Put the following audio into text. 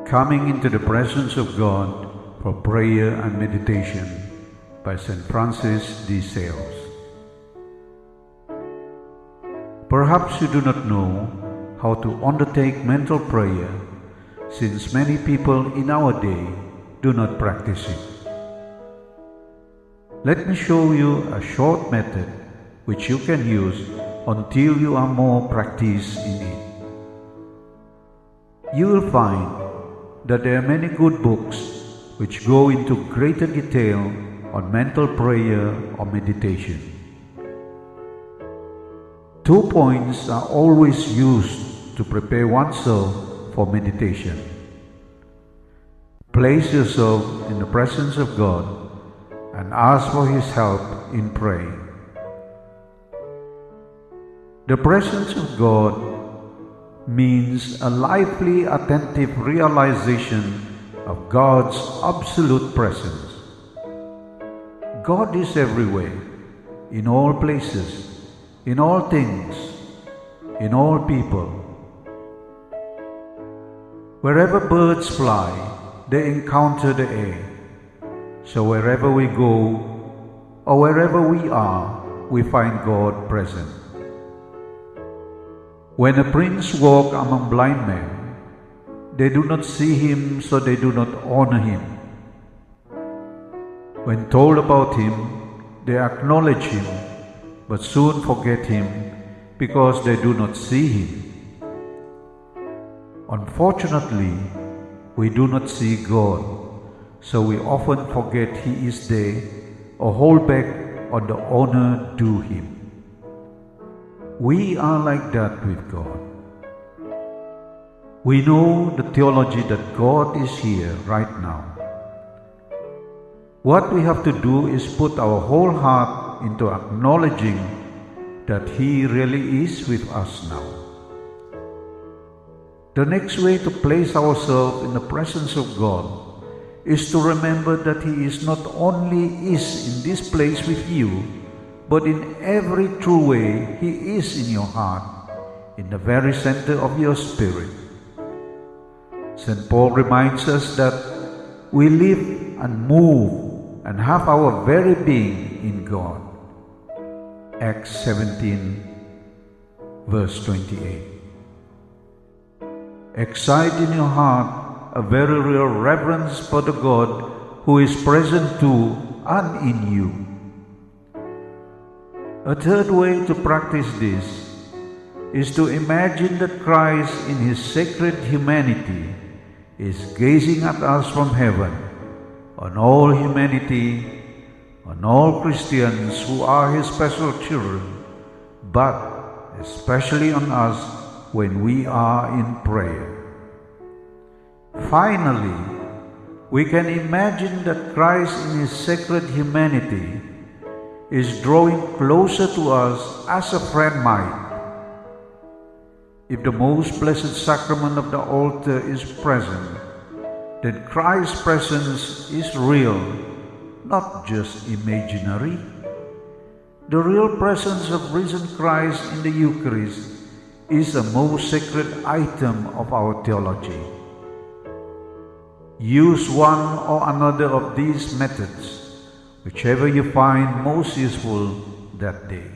Coming into the presence of God for prayer and meditation by St. Francis de Sales. Perhaps you do not know how to undertake mental prayer, since many people in our day do not practice it. Let me show you a short method which you can use until you are more practiced in it. You will find that there are many good books which go into greater detail on mental prayer or meditation. 2 points are always used to prepare oneself for meditation. Place yourself in the presence of God and ask for His help in praying. The presence of God means a lively, attentive realization of God's absolute presence. God is everywhere, in all places, in all things, in all people. Wherever birds fly, they encounter the air. So wherever we go, or wherever we are, we find God present. When a prince walks among blind men, they do not see him, so they do not honor him. When told about him, they acknowledge him, but soon forget him because they do not see him. Unfortunately, we do not see God, so we often forget He is there or hold back on the honor due Him. We are like that with God. We know the theology that God is here right now. What we have to do is put our whole heart into acknowledging that He really is with us now. The next way to place ourselves in the presence of God is to remember that He is not only in this place with you, but in every true way He is in your heart, in the very center of your spirit. St. Paul reminds us that we live and move and have our very being in God. Acts 17, verse 28. Excite in your heart a very real reverence for the God who is present to and in you. A third way to practice this is to imagine that Christ in His sacred humanity is gazing at us from heaven, on all humanity, on all Christians who are His special children, but especially on us when we are in prayer. Finally, we can imagine that Christ in His sacred humanity is drawing closer to us as a friend might. If the most blessed sacrament of the altar is present, then Christ's presence is real, not just imaginary. The real presence of risen Christ in the Eucharist is a most sacred item of our theology. Use one or another of these methods, whichever you find most useful that day.